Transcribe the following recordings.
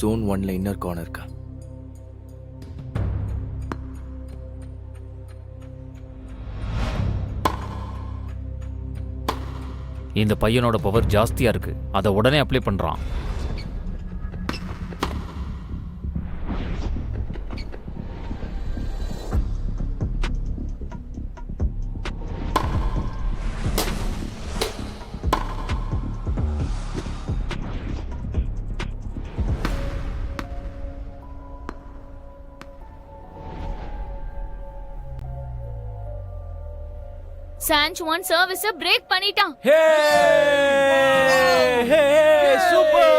Zone 1ல inner corner இருக்கா. இந்த பையனோட பவர் ஜாஸ்தியா இருக்கு, அதை உடனே அப்ளை பண்றான். சான்ச் ஒன் சர்வீஸ பிரேக் பண்ணிட்டான். ஹே ஹே சூப்பர்.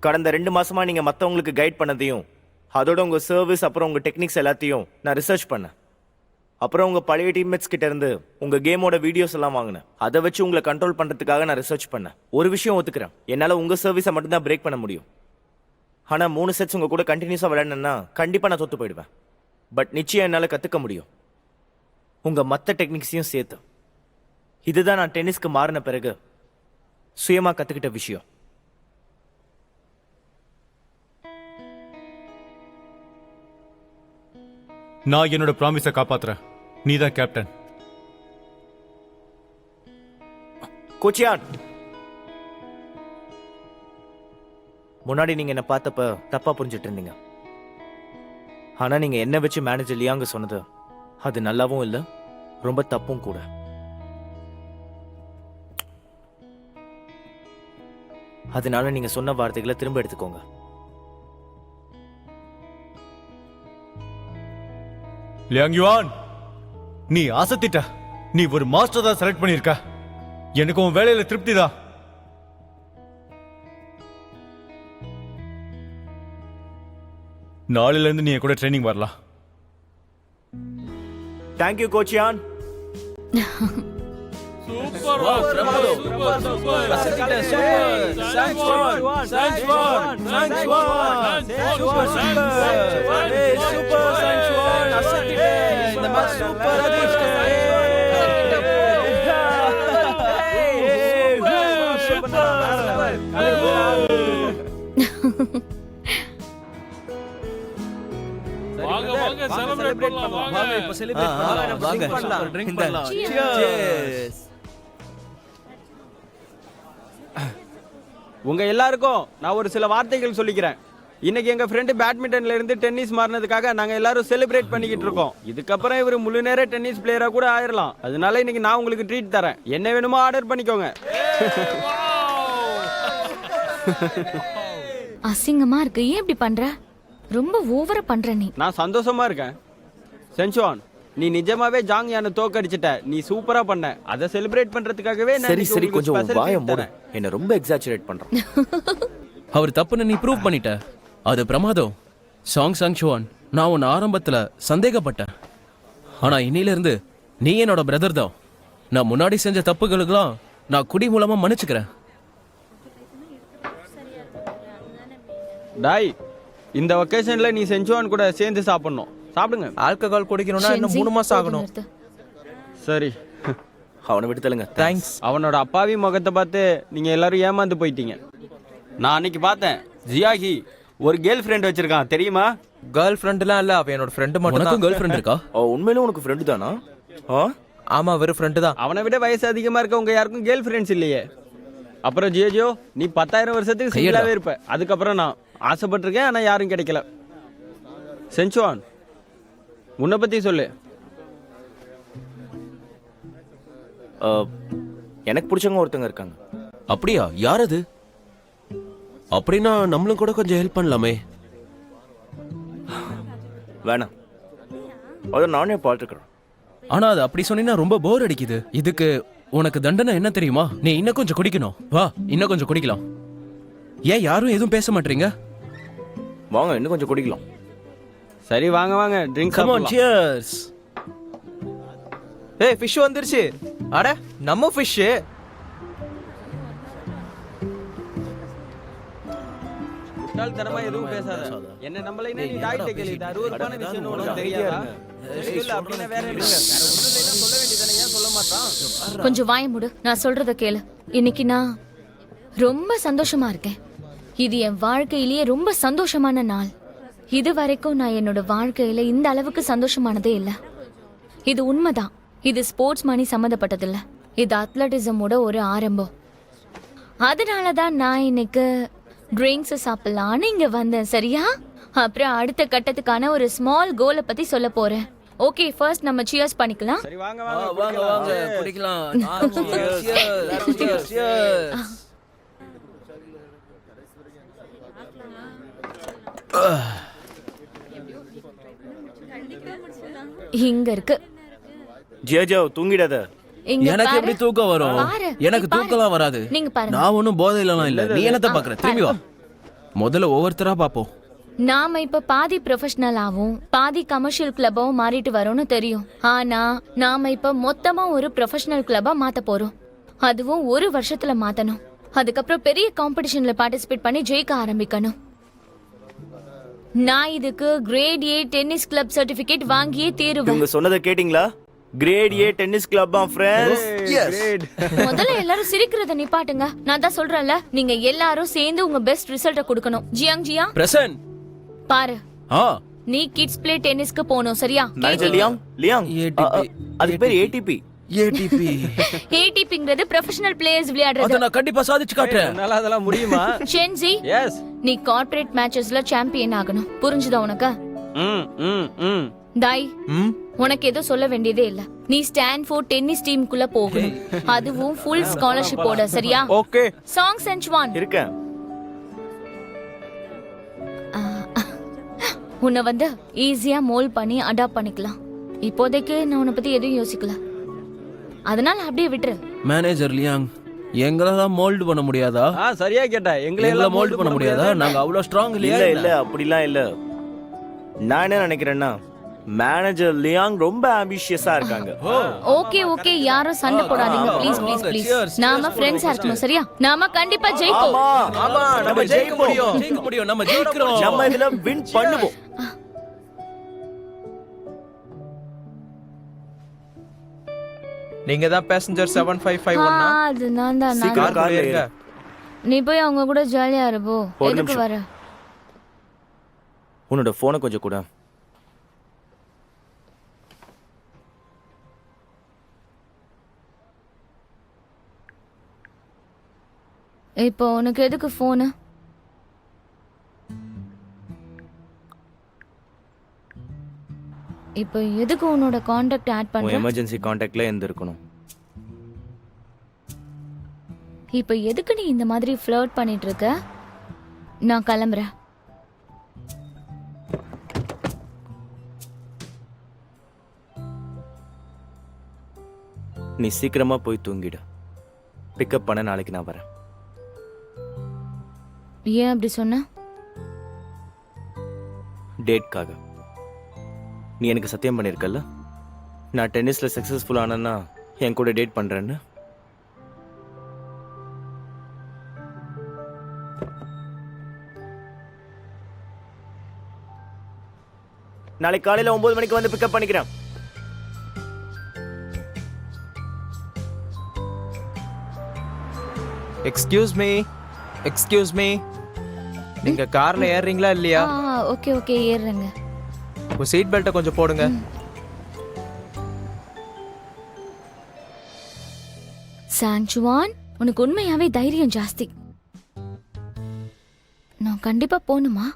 கடந்த 2 மாசமா நீங்க மத்தவங்களுக்கு கைட் பண்ணதையும் அதோட உங்க சர்வீஸ் அப்புறம் உங்க டெக்னிக்ஸ் எல்லாத்தையும் நான் ரிசர்ச் பண்ணேன். அப்புறம் உங்க பழைய டீம்மேட்ஸ் கிட்ட இருந்து உங்க கேமோட வீடியோஸ் எல்லாம் வாங்கினேன். அதை வச்சு உங்களை கண்ட்ரோல் பண்றதுக்காக நான் ரிசர்ச் பண்ணேன். ஒரு விஷயம் ஒத்துக்கிறேன், என்னால உங்க சர்வீஸை மட்டும்தான் பிரேக் பண்ண முடியும். ஆனா 3 செட்ஸ் உங்க கூட கண்டினியூஸா விளையாடணும்னா கண்டிப்பா நான் தோத்து போயிடுவேன். பட் நிச்சயம் என்னால கத்துக்க முடியும், உங்க மற்ற டெக்னிக்ஸையும் சேர்த்து. இதுதான் நான் டென்னிஸ்க்கு மாறின பிறகு சுயமா கத்துக்கிட்ட விஷயம். நான் என்னோட ப்ராமிஸை காப்பாத்துறேன். நீதான் கேப்டன். கோச்சியான், முன்னாடி நீங்க என்ன பார்த்தப்ப தப்பா புரிஞ்சிட்டு இருந்தீங்க. ஆனா நீங்க என்ன வச்சு மேனேஜர் லியாங்க சொன்னது அது நல்லாவும் இல்ல, ரொம்ப தப்பும் கூட. அதனால நீங்க சொன்ன வார்த்தைகளை திரும்ப எடுத்துக்கோங்க. லியாங் யுவான், நீ ஆசத்திட்ட. நீ ஒரு மாஸ்டர் தான் செலக்ட் பண்ணிருக்க. எனக்கு உன் வேலையில திருப்தி தான். நாளையில இருந்து நீ என் கூட ட்ரைனிங் வரலாம். தேங்க்யூ கோச்சியான். சூப்பர் பிரமாதோ, சூப்பர் சூப்பர் அசத்திட்ட, சூப்பர் சான்ச் ஒன் சூப்பர் சூப்பர் ஏய் சூப்பர் சான்ச் ஒன் அசத்திட்ட. இந்த மேட்ச் சூப்பர் அதிர்ஷ்ட. வாங்க வாங்க செலிப்ரேட் பண்ணலாம். வாங்க இப்ப செலிப்ரேட் பண்ணலாம். வாங்க ட்ரிங்க் பண்ணலாம். Cheers. உங்க எல்லாருக்கும் நான் ஒரு சில வார்த்தைகள் சொல்லிக்கிறேன். இன்னைக்கு எங்க ஃப்ரெண்டு பேட்மிண்டன்ல இருந்து டென்னிஸ் மாறினதுக்காக நாங்க எல்லாரும் செலிப்ரேட் பண்ணிக்கிட்டு இருக்கோம். இதுக்கப்புறம் இவர் முழு நேர டென்னிஸ் பிளேயரா கூட ஆயிரலாம். அதனால இன்னைக்கு நான் உங்களுக்கு ட்ரீட் தரேன். என்ன வேணுமோ ஆர்டர் பண்ணிக்கோங்க. அசிங்கமா இருக்கு, ஏன் இப்படி பண்ற? ரொம்ப ஓவரா பண்ற நீ. நான் சந்தோஷமா இருக்கேன். சென்சுவான், நீ நிஜமாவே ஜாங் யானை தோக்கடிச்சிட்ட. நீ சூப்பரா பண்ண. அதை செலிப்ரேட் பண்றதுக்காகவே சரி சரி கொஞ்சம் வாயை மூடு. என்ன ரொம்ப எக்ஸாஜரேட் பண்றான். அவர் தப்புன்னு நீ ப்ரூவ் பண்ணிட்ட. அது பிரமாதம். சாங்சுவான், நான் உன்னை ஆரம்பத்துல சந்தேகப்பட்டேன். ஆனா இன்னில இருந்து நீ என்னோட பிரதர் தான். நான் முன்னாடி செஞ்ச தப்புகளுக்கெல்லாம் நான் குடி மூலமா மன்னிச்சுக்கிறேன். டாய், இந்த ஒகேஷன்ல நீ சென்சுவான் கூட சேர்ந்து சாப்பிடணும். சாப்பிடுங்க. ஆல்கஹால் குடிக்கணும்னா இன்னும் 3 மாசம் ஆகணும். சரி, அவனை விட்டு தள்ளுங்க. தேங்க்ஸ். அவனோட அப்பாவி முகத்தை பார்த்து நீங்க எல்லாரும் ஏமாந்து போயிட்டீங்க. நான் அன்னைக்கு பார்த்தேன், ஜியாகி ஒரு கேர்ள் ஃப்ரெண்ட் வச்சிருக்கான் தெரியுமா? கேர்ள் ஃப்ரெண்ட்லாம் இல்ல, அவ என்னோட ஃப்ரெண்ட் மட்டும் தான். கேர்ள் ஃப்ரெண்ட் இருக்கா? உண்மையிலும் உனக்கு ஃப்ரெண்டு தானா? ஆமா, வெறும் ஃப்ரெண்டு தான். அவனை விட வயசு அதிகமா இருக்க உங்க யாருக்கும் கேர்ள் ஃப்ரெண்ட்ஸ் இல்லையே. அப்புறம் ஜியோ, நீ 10,000 வருஷத்துக்கு சிங்கிளாவே இருப்ப. அதுக்கப்புறம் நான் ஆசைப்பட்டிருக்கேன், ஆனா யாரும் கிடைக்கல. சென்சுவான், உன்னை பத்தி சொல்லு. எனக்கு பிடிச்சவங்க ஒருத்தங்க இருக்காங்க. அப்படியா? யார் அது? அப்படின்னா நம்மளும் கூட கொஞ்சம் ஹெல்ப் பண்ணலாமே. வேணாம், அதை நானே பார்த்துக்கிறேன். ஆனா அது அப்படி சொன்னீங்கன்னா ரொம்ப போர் அடிக்குது. இதுக்கு உனக்கு தண்டனை என்ன தெரியுமா? நீ இன்னும் கொஞ்சம் குடிக்கணும். வா, இன்னும் கொஞ்சம் குடிக்கலாம். ஏன் யாரும் எதுவும் பேச மாட்டீங்க? வாங்க இன்னும் கொஞ்சம் குடிக்கலாம். சரி வாங்க வாங்க ட்ரிங்க் கம் ஆன், cheers. ஏய் ஃபிஷ் வந்துருச்சு. அட நம்ம ஃபிஷ். முட்டாள்தனமா எதுவும் பேசாத. என்ன நம்மளைனா நீ டாக்டர் கேளு. இது 60 ரூபாய் விஷயம் உனக்கு தெரியாதா? இல்ல அப்படினா வேற என்ன? வேற ஒண்ணும் இல்லைனா சொல்ல வேண்டியதானே, ஏன் சொல்ல மாட்டான்? கொஞ்சம் வாய மூடு, நான் சொல்றத கேளு. இன்னைக்கு நான் ரொம்ப சந்தோஷமா இருக்கேன். இது என் வாழ்க்கையிலேயே ரொம்ப சந்தோஷமான நாள். இது வரைக்கும் நான் என்னோட வாழ்க்கையில இந்த அளவுக்கு சந்தோஷமானதே இல்லை. இது உண்மைதான். இது ஸ்போர்ட்ஸ் மணி சம்மந்தப்பட்டதில்ல. இது அத்லட்டிசமோட ஒரு ஆரம்பம். அதனாலதான் நான் இன்னைக்கு ட்ரிங்க்ஸ் சாப்பிடலான்னு இங்க வந்தேன். சரியா? அப்புறம் அடுத்த கட்டத்துக்கான ஒரு ஸ்மால் கோலை பத்தி சொல்ல போறேன். ஓகே, ஃபர்ஸ்ட் நம்ம சியர்ஸ் பண்ணிக்கலாம். சரி வாங்க வாங்க வாங்க வாங்க குடிக்கலாம். இங்க இருக்கு. ஜியோ தூங்கிடாத. இங்க எனக்கு பாரு. எப்படி தூக்கம் வரும்? பாரு. எனக்கு நீ பாரு. தூக்கலாம் வராது. நீங்க பாருங்க. நான் ஒன்னும் போதையிலாம் இல்ல. நீ என்னத்த பாக்குற? திரும்பி வா. முதல்ல ஒவ்வொருத்தரா பாப்போம். நாம இப்ப பாதி ப்ரொஃபஷனலாவும் பாதி கமர்ஷியல் கிளப்பாவும் மாறிட்டு வரோம்னு தெரியும். ஆனா நாம இப்ப மொத்தமா ஒரு ப்ரொஃபஷனல் கிளப்பா மாத்த போறோம். அதுவும் ஒரு வருஷத்துல மாத்தணும். அதுக்கப்புறம் பெரிய காம்படிஷன்ல பார்ட்டிசிபேட் பண்ணி ஜெயிக்க ஆரம்பிக்கணும். நான் இதுக்கு grade A tennis club certificate வாங்கியே தீருவேன். இவங்க சொன்னதை கேட்டிங்களா? Grade A tennis club friends. Great. முதல்ல எல்லாரும் சிரிக்கிறத நிப்பாட்டுங்க. நான் தான் சொல்றேன்ல, நீங்க எல்லாரும் சேர்ந்து உங்க பெஸ்ட் ரிசல்ட்ட கொடுக்கணும். ஜியா பிரசன்ட். பாரு, ஆ, நீ கிட்ஸ் பிளே டென்னிஸ்க்கு போகணும். சரியா? Manager Leong ATP. அதுக்கு பேர் ஏடிபி. ATP. ஏடிபிங்கிறது ப்ரொஃபஷனல் பிளேயர்ஸ் விளையாடுறது. அத நான் கண்டிப்பா சாதிச்சு காட்டுறேன். என்னால அதெல்லாம் முடியுமா? ஷென்சி, எஸ். நீ கார்ப்பரேட் மேட்சஸ்ல சாம்பியன் ஆகணும். புரிஞ்சுதா உனக்கு? தாய், ம் உனக்கு எதுவும் சொல்ல வேண்டியதே இல்ல. நீ ஸ்டான்ஃபோர்ட் டென்னிஸ் டீமுக்குள்ள போகணும். அதுவும் ஃபுல் ஸ்காலர்ஷிப்போட. சரியா? ஓகே. சாங் சென்ச்வான், இருக்கேன். உன்னை வந்து ஈஸியா மோல்ட் பண்ணி அடாப்ட் பண்ணிக்கலாம். இப்போதைக்கு நான் உன்னை பத்தி எதுவும் யோசிக்கல. அதனால அப்படியே விட்டுரு. மேனேஜர் லியாங், எங்களெல்லாம் மோல்ட் பண்ண முடியாதா? சரியா கேட்ட. எங்களை எல்லாம் எல்லாம் மோல்ட் பண்ண முடியாதா? நாங்க அவ்வளவு ஸ்ட்ராங் இல்ல இல்லையா? இல்ல அப்படிலாம் இல்ல. நான் என்ன நினைக்கிறேன்னா, மேனேஜர் லியாங் ரொம்ப ஆம்பிஷியஸா இருக்காங்க. ஓகே ஓகே, யாரும் சண்டை போடாதீங்க. Please please please. நாம ஃப்ரெண்ட்ஸா இருக்கணும். சரியா? நாம கண்டிப்பா ஜெயிப்போம். ஆமா, நம்ம ஜெயிக்க முடியும். ஜெயிக்க முடியும். நம்ம ஜெயிக்கிறோம். நம்ம இதுல வின் பண்ணுவோம். நீங்க தான் பேசஞ்சர் 7551 அது நான் தான். சீக்கிரம் கார்ல இருங்க. நீ போய் அவங்க கூட ஜாலியா இருப்போ. ஒரு எதுக்கு நிமிஷம். வர? உன்னோட போனை கொஞ்சம் கூட. இப்போ உனக்கு எதுக்கு போனு? இப்போ எதுக்கு உன்னோட கான்டாக்ட் ஆட் உன் பண்ற? எமர்ஜென்சி கான்டாக்ட்ல இருந்திருக்கணும். இப்போ எதுக்கு நீ இந்த மாதிரி ஃப்ளர்ட் பண்ணிட்டு இருக்க? நான் கிளம்புறேன். நீ சீக்கிரமா போய் தூங்கிடு. பிக்கப் பண்ண நாளைக்கு நான் வரேன். ஏன் அப்படி சொன்ன? டேட்காக. நீ எனக்கு சத்தியம் பண்ணியிருக்கல்ல, நான் டென்னிஸ்ல சக்சஸ்ஃபுல் ஆனேன்னா என் கூட டேட் பண்றேன்னு. நாளைக்கு காலையில 9 மணிக்கு வந்து பிக்கப் பண்ணிக்கிறேன். எக்ஸ்கியூஸ் மீ நீங்க கார்ல ஏறுறீங்களா இல்லையா? ஓகே ஓகே, ஏறுறேங்க. உங்க சீட் பெல்ட்டை கொஞ்சம் போடுங்க. சாங்சுவான், உனக்கு உண்மையாவே தைரியம் ஜாஸ்தி. நான் கண்டிப்பா போகணுமா?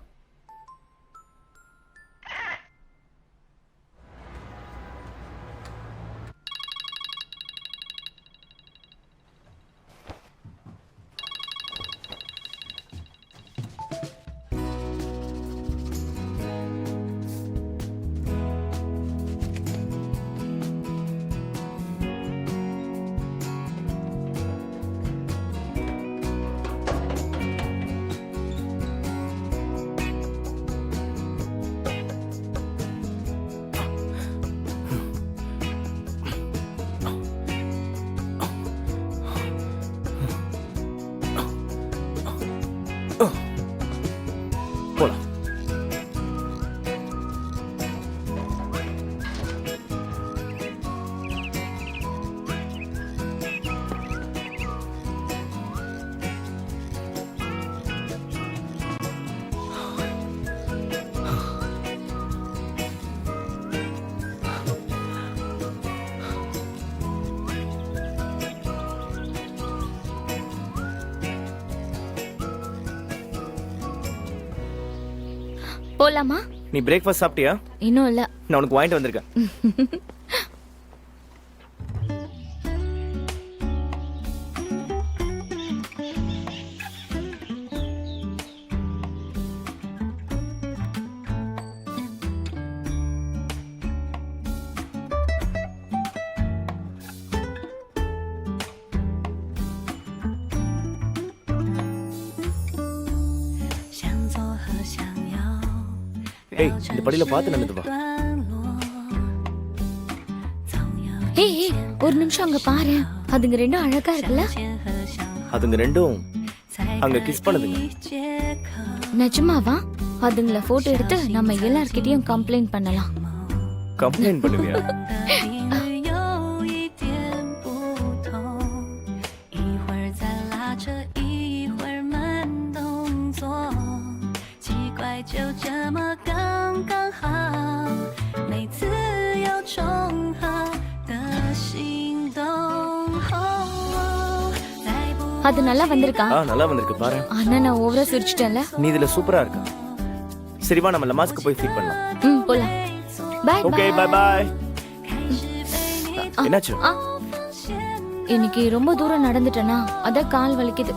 போலாமா? நீ பிரேக்ஃபாஸ்ட் சாப்பிட்டியா? இன்னும் இல்ல. நான் உனக்கு வாங்கிட்டு வந்திருக்கேன். ஏய், இந்த படியில பார்த்து நடந்து வா. ஏய் ஏய், ஒரு நிமிஷம் அங்க பாரு. அதுங்க ரெண்டும் அழகா இருக்குல்ல? அதுங்க ரெண்டும் அங்க கிஸ் பண்ணுதுங்க. நிஜமாவா? அதுங்கள போட்டோ எடுத்து நம்ம எல்லார்கிட்டயும் கம்ப்ளைண்ட் பண்ணலாம். கம்ப்ளைண்ட் பண்ணுவியா? அது நல்லா வந்திருக்கா? நல்லா வந்திருக்கு பாரு. அண்ணா நான் ஓவரா சிரிச்சிட்டேன்ல. நீ இதுல சூப்பரா இருக்க. சரி வா நம்ம லமாஸ்க்கு போய் ஃபீட் பண்ணலாம். போலாம். Bye okay bye bye. என்னாச்சு? இன்னைக்கு ரொம்ப தூரம் நடந்துட்டேனா அத கால் வலிக்குது.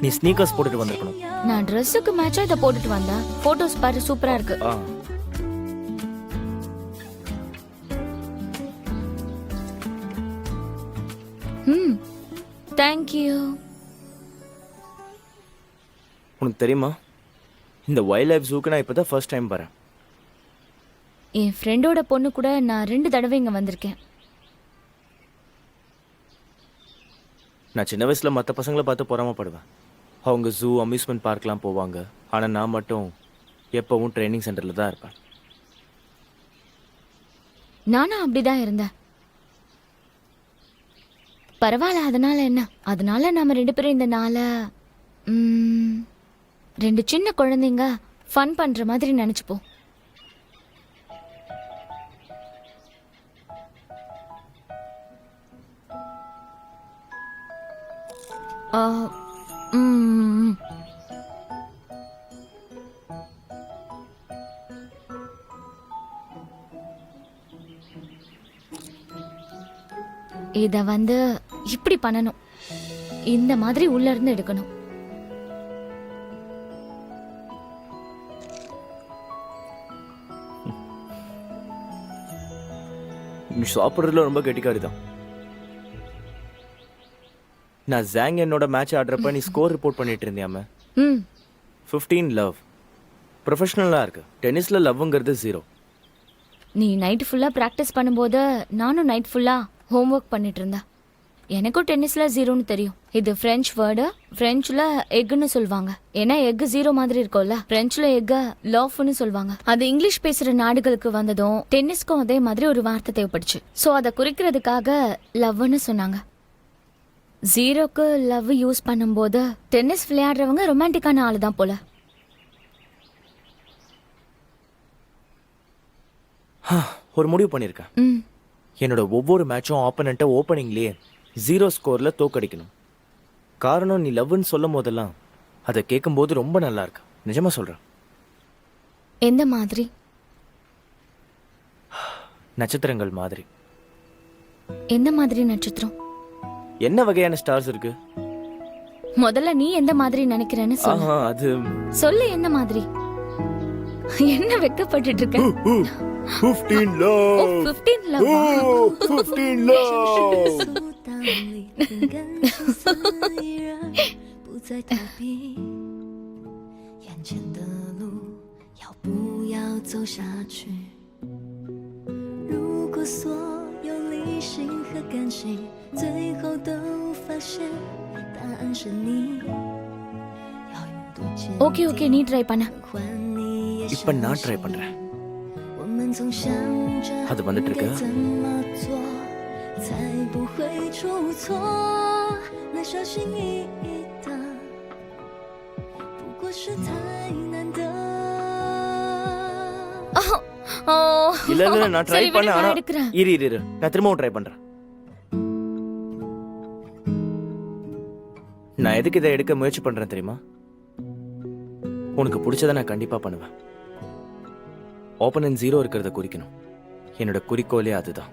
நீ ஸ்னீக்கர்ஸ் போட்டுட்டு வந்திருக்கணும். நான் Dressக்கு மேட்சா இத போட்டுட்டு வந்தேன். போட்டோஸ் பாரு சூப்பரா இருக்கு. Thank you. உனக்கு தெரியுமா இந்த வைல்ட் லைஃப் ஜூக்கு நான் இப்பதான் ஃபர்ஸ்ட் டைம் வரேன். என் ஃப்ரெண்டோட பொண்ணு கூட நான் 2 தடவை இங்க வந்திருக்கேன். நான் சின்ன வயசுல மற்ற பசங்களை பார்த்து பொறாமப்படுவேன். அவங்க ஜூ அம்யூஸ்மெண்ட் பார்க்லாம் போவாங்க. ஆனால் நான் மட்டும் எப்பவும் ட்ரைனிங் சென்டரில் தான் இருப்பேன். நானும் அப்படிதான் இருந்தேன். பரவாயில்ல, அதனால என்ன? அதனால நாம 2 பேரும் இந்த நாளை 2 சின்ன குழந்தைங்க ஃபன் பண்ற மாதிரி நினைச்சுப்போம். இத வந்து இப்படி பண்ணணும். இந்த மாதிரி உள்ள இருந்து எடுக்கணும். நீ சாப்பிட்றதுல ரொம்ப கெட்டிக்காரி தான். நான் ஜாங் என்னோட மேட்ச் ஆடுறப்ப நீ ஸ்கோர் ரிப்போர்ட் பண்ணிட்டு இருந்தியாம. 15 லவ். ப்ரொஃபஷனலாக இருக்கு. டென்னிஸ்ல லவ்ங்கிறது 0. நீ நைட் ஃபுல்லா பிராக்டிஸ் பண்ணும்போது நானும் நைட் ஃபுல்லா ஹோம்ஒர்க் பண்ணிட்டு இருந்தா. எனக்கும் டென்னிஸ்ல 0ன்னு தெரியும். இது பிரெஞ்சு வேர்டு. பிரெஞ்சுல எக்னு சொல்லுவாங்க. ஏன்னா எக் 0 மாதிரி இருக்கும்ல. பிரெஞ்சுல எக்க லவ்னு சொல்லுவாங்க. அது இங்கிலீஷ் பேசுற நாடுகளுக்கு வந்ததும் டென்னிஸ்க்கும் அதே மாதிரி ஒரு வார்த்தை தேவைப்படுச்சு. ஸோ அதை குறிக்கிறதுக்காக லவ்னு சொன்னாங்க. 0க்கு லவ் யூஸ் பண்ணும்போது டென்னிஸ் விளையாடுறவங்க ரொமான்டிக்கான ஆளு தான் போல. ஒரு முடிவு பண்ணியிருக்கேன். என்னோட ஒவ்வொரு மேட்சும் ஆப்பனண்ட்டை ஓப்பனிங்லேயே 0 ஸ்கோர்ல தோக்கடிக்கணும். காரணம் நீ லவ்னு சொல்லும் போதெல்லாம் அதை கேட்கும்போது ரொம்ப நல்லா இருக்கு. நிஜமா சொல்றேன். எந்த மாதிரி? நட்சத்திரங்கள் மாதிரி. எந்த மாதிரி நட்சத்திரம்? என்ன வகையான ஸ்டார்ஸ் இருக்கு? முதல்ல நீ எந்த மாதிரி நினைக்கிறேன்னு சொல்லு. அது சொல்லு என்ன மாதிரி. என்ன வெக்கப்பட்டுட்டு இருக்க? 15 love. 15 love. 15 love. Okay okay, நீ ட்ரை பண்ண. இப்ப நான் ட்ரை பண்றேன். அது வந்துட்டு இருக்கு. இல்ல இல்ல நான் ட்ரை பண்ண. ஆனா இரு நான் திரும்பவும் ட்ரை பண்றேன். நான் எதுக்கு இதை எடுக்க முயற்சி பண்றேன் தெரியுமா? உனக்கு பிடிச்சதை நான் கண்டிப்பா பண்ணுவேன். ஆப்போனன்ட் 0 இருக்கிறத குறிக்கணும். என்னோட குறிக்கோளே அதுதான்.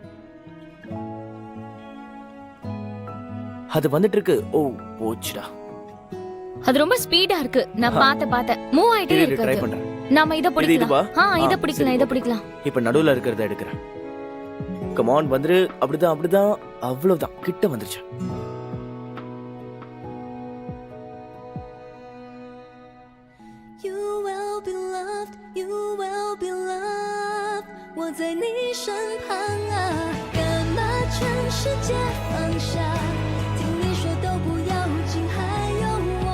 அது வந்துட்டு இருக்கு. ஓ போச்சுடா. அது ரொம்ப ஸ்பீடா இருக்கு. நான் பார்த்த மூவ் ஆயிட்டே ட்ரை இருக்கு. பண்றேன். நாம இத இதுவா? பிடிக்கலாம். இத சரி, பிடிக்கலாம், இத okay. பிடிக்கலாம். இப்ப நடுவுல இருக்கிறத எடுக்கிறேன். கம் ஆன் வந்துரு. அப்படிதான். அவ்வளவுதான், கிட்ட வந்துருச்சு. You will be loved, you will be loved。我在你身旁啊，干嘛全世界放下？听你说都不要紧，还有我。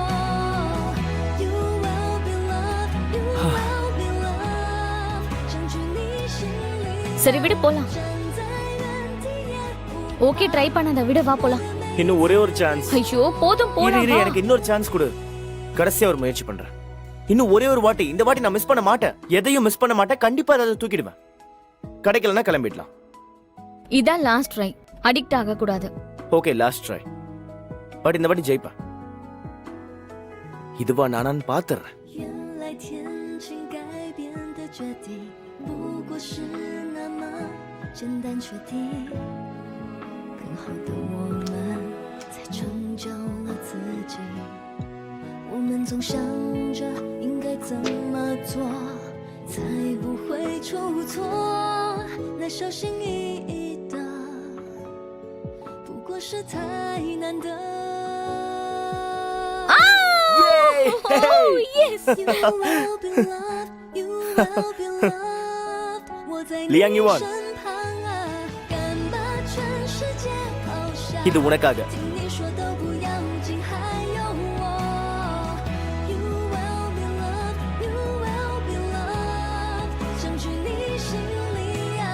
You will be loved, you will be loved。想去你心里，சரி விடு போலாம்.站在原地也不ஓகே ட்ரை பண்ணாத, விடு வா போலாம். இன்னும் ஒரே ஒரு சான்ஸ். ஐயோ போதும் இரு போலாம். இரு, வா. எனக்கு இன்னொரு சான்ஸ் கொடு. கடைசியா ஒரு முயற்சி பண்றேன். இன்னும் ஒரே ஒரு வாட்டி. இந்த வாட்டி நான் மிஸ் பண்ண மாட்டேன். எதையும் மிஸ் பண்ண மாட்டேன். கண்டிப்பா அதை தூக்கிடுவேன். கிடைக்கலன்னா கிளம்பிடலாம். இதான் லாஸ்ட் ட்ரை. அடிக்ட் ஆக கூடாது. Okay last try. பட் இந்த வாட்டி ஜெயிப்பேன். இதுவா நானான்னு பாத்துறேன்.原来天晴改变的决定，不过是那么简单确定。更好的我们，才成就了自己。我们总想着应该怎么做，才不会出错。那小心翼翼的，不过是太难得。Oh yes. You will be loved, you will be loved。我在你 Liang Yuan 身旁啊，干嘛全世界抛下？இது உனக்காக.听你说都不要紧，还有我。You will be loved, you will be loved。想去你心里啊，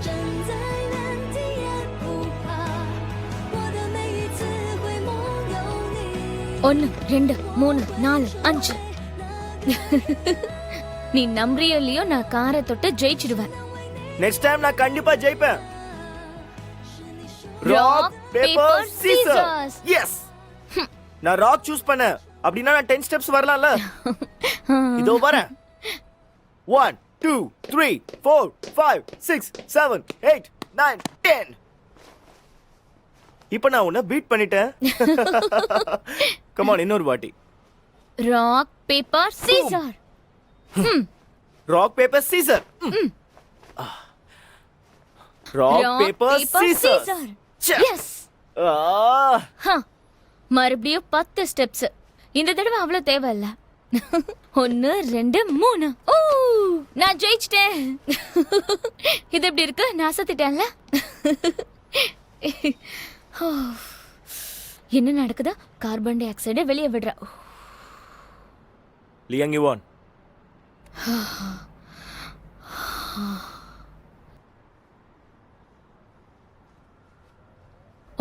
站在原地也不怕。我的每一次回眸有你。 1 2 3 4 5. நீ நம்புறியோ இல்லையோ, நான் காரை தொட்டு ஜெயிச்சிடுவேன். நெக்ஸ்ட் டைம் நான் கண்டிப்பா ஜெயிப்பேன். Rock, paper, paper, scissors. scissors. Yes. நான் ராக் சூஸ் பண்ணேன். அப்படினா நான் 10 ஸ்டெப்ஸ் வரலாம்ல. இதோ வரேன். 1 2 3 4 5 6 7 8 9 10. இப்போ நான் உன்னை பீட் பண்ணிட்டேன். கம் ஆன் இன்னொரு வாட்டி. Rock, paper, scissors. Rock paper scissor. Rock Rock, paper paper, scissor. scissors. Yes. மறுபடியும் 10 ஸ்டெப்ஸ். இந்த தடவை அவ்வளவு தேவையில்ல. 1 2 3. ஓ நான் ஜெயிச்சிட்டேன். இது எப்படி இருக்கு? நான் அசத்திட்டேன்ல. என்ன நடக்குதா? கார்பன் டை ஆக்சைடை வெளியே விடுறா. Liang Yuan.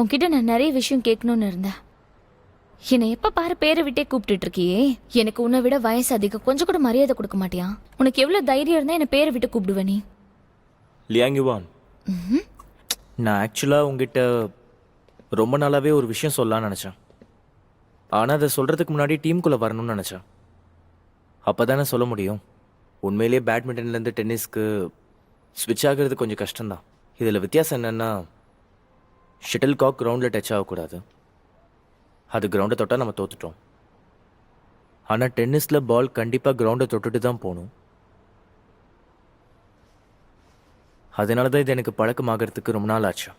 உன்கிட்ட நான் நிறைய விஷயம் கேட்கணும்னு இருந்தேன். என்னை எப்ப பாரு பேரை விட்டே கூப்பிட்டுட்டு இருக்கியே. எனக்கு உன்னை விட வயசு அதிகம். கொஞ்சம் கூட மரியாதை கொடுக்க மாட்டியா? உனக்கு எவ்வளவு தைரியம் இருந்தா என்ன பேரை விட்டு கூப்பிடுவ நீ? லியாங் யுவான், நான் ஆக்சுவலா உங்ககிட்ட ரொம்ப நாளாவே ஒரு விஷயம் சொல்லலாம்னு நினைச்சேன். ஆனா அதை சொல்றதுக்கு முன்னாடி டீமுக்குள்ள வரணும்னு நினைச்சேன். அப்பதானே சொல்ல முடியும். உண்மையிலேயே பேட்மிண்டன்ல இருந்து டென்னிஸ்க்கு ஸ்விட்ச் ஆகிறது கொஞ்சம் கஷ்டம்தான். இதுல வித்தியாசம் என்னன்னா, ஷட்டில் காக் கிரவுண்ட்ல டச் ஆகக்கூடாது. அது கிரவுண்டை தொட்டா நம்ம தோத்துட்டோம். ஆனா டென்னிஸ்ல பால் கண்டிப்பா கிரவுண்டை தொட்டுட்டு தான் போகணும். அதனாலதான் இது எனக்கு பழக்கமாகறதுக்கு ரொம்ப நாள் ஆச்சு.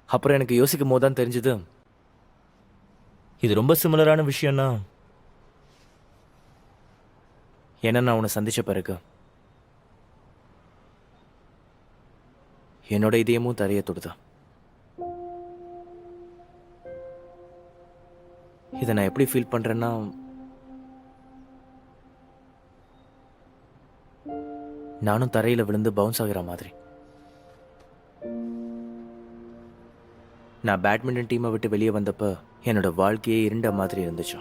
அப்புறம் எனக்கு யோசிக்கும் போது தான் தெரிஞ்சது, இது ரொம்ப சிமிலரான விஷயம்னா. ஏன்னா நான் உன்னை சந்திச்ச பிறகு என்னோட இதயமும் தரைய தொடுதா. இதை நான் எப்படி ஃபீல் பண்றேன்னா, நானும் தரையில விழுந்து பவுன்ஸ் ஆகிற மாதிரி. நான் பேட்மிண்டன் டீமை விட்டு வெளியே வந்தப்ப என்னோட வாழ்க்கையே இருண்ட மாதிரி இருந்துச்சு.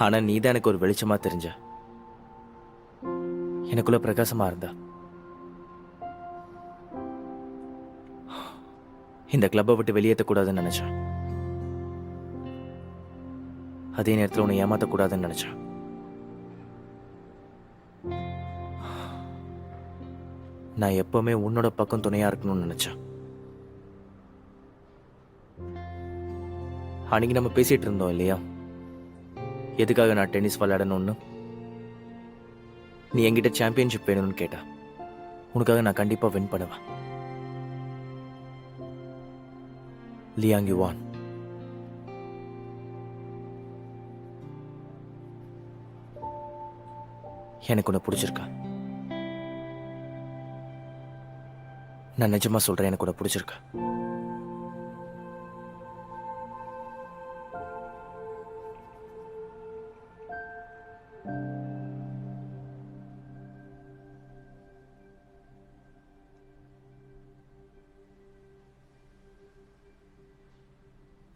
ஆனா நீ தான் எனக்கு ஒரு வெளிச்சமா தெரிஞ்ச. எனக்குள்ள பிரகாசமா இருந்த. இந்த கிளப்பை விட்டு வெளியேற்றக்கூடாதுன்னு நினைச்சேன். அதே நேரத்தில் உன்னை ஏமாற்றக்கூடாதுன்னு நினச்சேன். நான் எப்பவுமே உன்னோட பக்கம் துணையா இருக்கணும்னு நினைச்சேன். அன்னைக்கு நம்ம பேசிட்டு இருந்தோம் இல்லையா, எதுக்காக நான் டென்னிஸ் விளையாடணும்னு. நீ என்கிட்ட சாம்பியன்ஷிப் வேணும்னு கேட்ட. உனக்காக நான் கண்டிப்பா வின் பண்ணுவேன். லியாங் யுவான், எனக்கு உன்னை பிடிச்சிருக்கா. நான் நிஜமா சொல்றேன், எனக்கு கூட பிடிச்சிருக்க.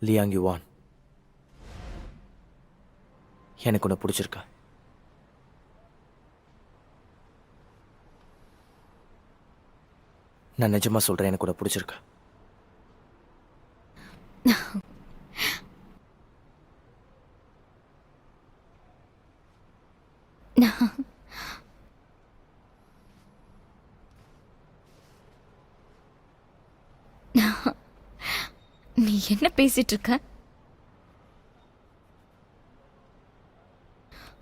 லியாங் யுவான், எனக்கு உன்னை பிடிச்சிருக்க. நான் நிஜமா சொல்றேன், எனக்கு கூட பிடிச்சிருக்க. நீ என்ன பேசிட்டு இருக்க?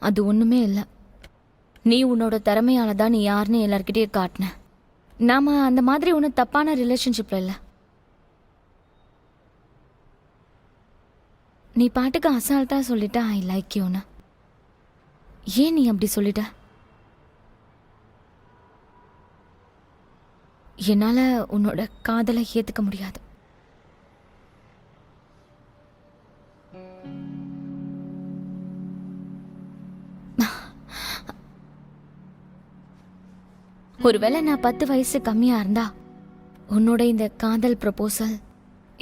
அது ஒண்ணுமே இல்ல. நீ உன்னோட திறமையால தான் நீ யாருன்னு எல்லார்கிட்டயும் காட்டின. நாம அந்த மாதிரி ஒன்றும் தப்பான ரிலேஷன்ஷிப்ல இல்ல. நீ பாட்டுக்கு அசால்ட்டா சொல்லிட்ட ஐ லைக் யூன்னு. ஏன் நீ அப்படி சொல்லிட்ட? என்னால உன்னோட காதலை ஏத்துக்க முடியாது. ஒருவேளை நான் 10 வயசு கம்மியா இருந்தா உன்னோட இந்த காதல் ப்ரப்போசல்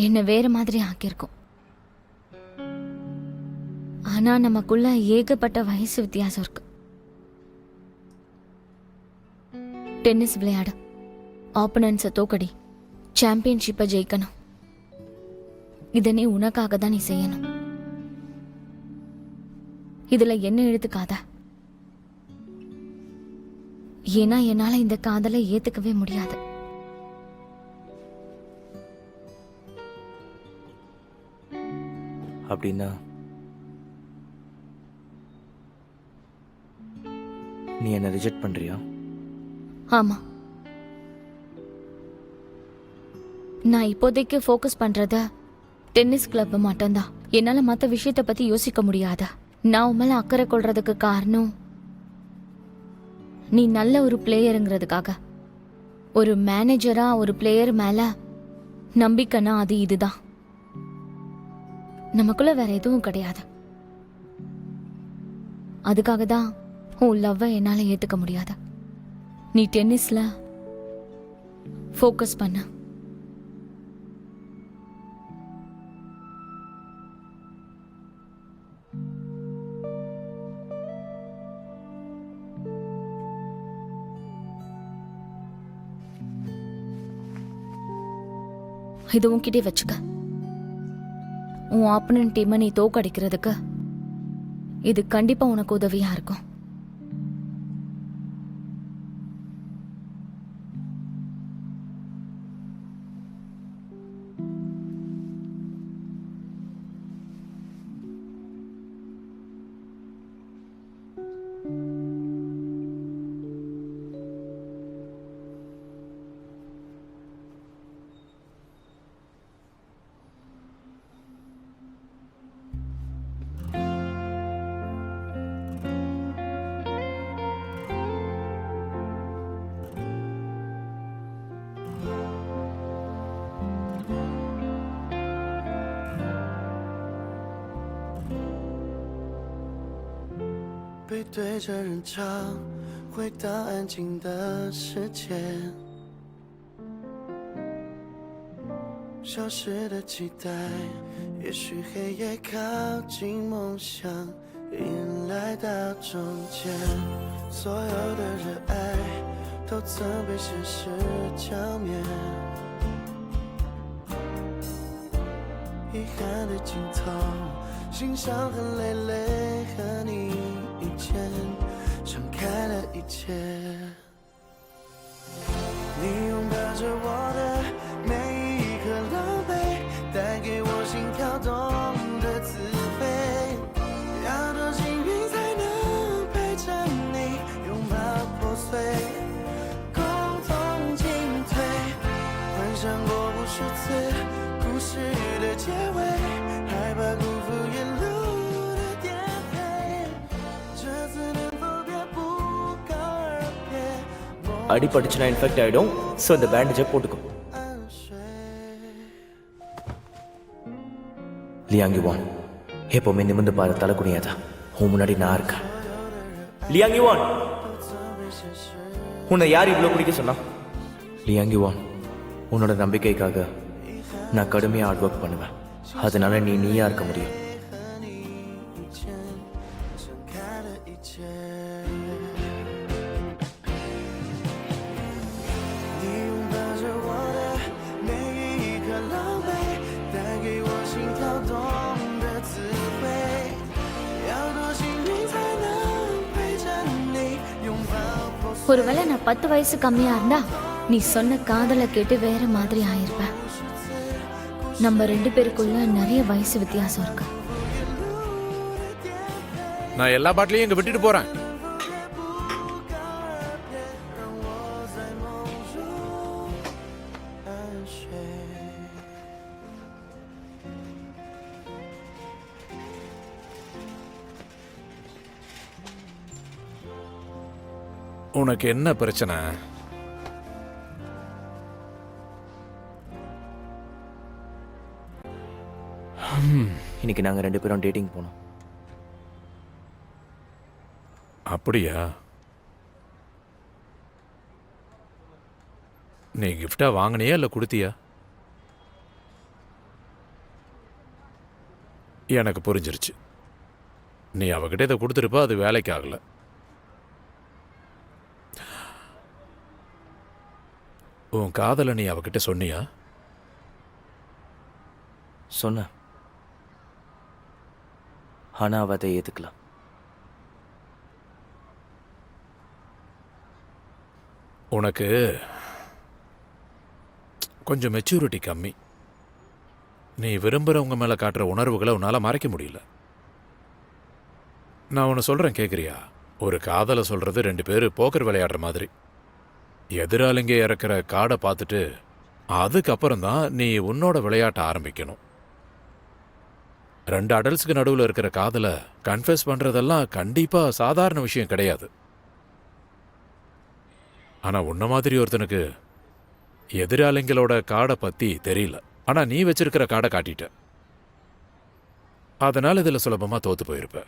என்ன வேற மாதிரி ஆக்கியிருக்கும். ஆனா நமக்குள்ள ஏகப்பட்ட வயசு வித்தியாசம் இருக்கு. டென்னிஸ் விளையாடு, ஆப்பனன்ஸை தோக்கடி, சாம்பியன்ஷிப்பை ஜெயிக்கணும். இதை நீ உனக்காக தான் நீ செய்யணும். இதுல என்ன எழுத்துக்காத. ஏன்னா என்னால இந்த காதலை ஏத்துக்கவே முடியாது. அப்படின்னா நீ என்ன ரிஜெக்ட் பண்றியா? ஆமா, நான் இப்போதைக்கு ஃபோக்கஸ் பண்றத டென்னிஸ் கிளப் மட்டும்தான். என்னால மற்ற விஷயத்தை பத்தி யோசிக்க முடியாத. நான் உன் மேல அக்கறை கொள்றதுக்கு காரணம் நீ நல்ல ஒரு பிளேயருங்கிறதுக்காக. ஒரு மேனேஜரா ஒரு பிளேயர் மேல நம்பிக்கைனா அது இதுதான். நமக்குள்ள வேற எதுவும் கிடையாது. அதுக்காக தான் உன் லவ்வை என்னால ஏத்துக்க முடியாது. நீ டென்னிஸ்ல ஃபோக்கஸ் பண்ண. இது உன்கிட்டே வச்சுக்க. உன் ஆப்பனன்ட் டீமை நீ தோக்கடிக்கிறதுக்கு இது கண்டிப்பா உனக்கு உதவியா இருக்கும்.背对着人潮，回到安静的世界，消失的期待，也许黑夜靠近梦想，迎来到中间，所有的热爱都曾被现实浇灭，遗憾的尽头心伤痕累累，和你遇见，撑开了一切。你拥抱着我的每一颗狼狈，带给我心跳动的自卑。要多幸运才能陪着你，拥抱破碎，共同进退。幻想过无数次故事的结尾，害怕辜负沿路的颠沛。这次能否别不告而别？ அடிபட்டுச்சுன்னா இன்ஃபெக்ட் ஆகிடும். ஸோ இந்த பேண்டேஜை போட்டுக்கோ. லியாங்கிவான், எப்போவுமே நிமிர்ந்து பாரு, தலை குனியாதா. உன் முன்னாடி நான் இருக்கேன். லியாங்கிவான், உன்னை யார் இவ்வளோ பிடிக்க சொன்னா? லியாங்கிவான், உன்னோட நம்பிக்கைக்காக நான் கடுமையாக ஹார்ட் ஒர்க் பண்ணுவேன். அதனால நீயா இருக்க முடியும். ஒருவேளை நான் 10 வயசு கம்மியா இருந்தா நீ சொன்ன காதலை கேட்டு வேற மாதிரி ஆயிருப்பேன். நம்ம 2 பேருக்குள்ள நிறைய வயசு வித்தியாசம் இருக்கு. நான் எல்லா பாட்டிலையும் இங்க விட்டுட்டு போறேன். உனக்கு என்ன பிரச்சனை? இன்னைக்கு நாங்கள் 2 பேரும் டேட்டிங் போனோம். அப்படியா? நீ கிஃப்டா வாங்கினியா இல்ல கொடுத்தியா? எனக்கு புரிஞ்சிருச்சு. நீ அவகிட்ட இதை கொடுத்துருப்ப, அது வேலைக்கு ஆகல. உன் காதலை நீ அவகிட்ட சொன்னியா? சொன்ன. ஆனா அவ அதை ஏத்துக்கலாம். உனக்கு கொஞ்சம் மெச்சூரிட்டி கம்மி. நீ விரும்புகிறவங்க மேலே காட்டுற உணர்வுகளை உன்னால் மறைக்க முடியல. நான் ஒன்று சொல்கிறேன், கேட்குறியா? ஒரு காதலை சொல்கிறது 2 பேர் போக்கர் விளையாடுற மாதிரி. எதிராளிங்க இறக்குற காடை பார்த்துட்டு அதுக்கப்புறம் தான் நீ உன்னோட விளையாட்ட ஆரம்பிக்கணும். 2 அடல்ட்ஸ்க்கு நடுவில் இருக்கிற காதலை கன்ஃபெஸ் பண்ணுறதெல்லாம் கண்டிப்பாக சாதாரண விஷயம் கிடையாது. ஆனால் உன்ன மாதிரி ஒருத்தனுக்கு எதிராளிங்களோட காடை பற்றி தெரியல. ஆனால் நீ வச்சிருக்கிற காடை காட்டிட்ட. அதனால் இதில் சுலபமாக தோத்து போயிருப்ப.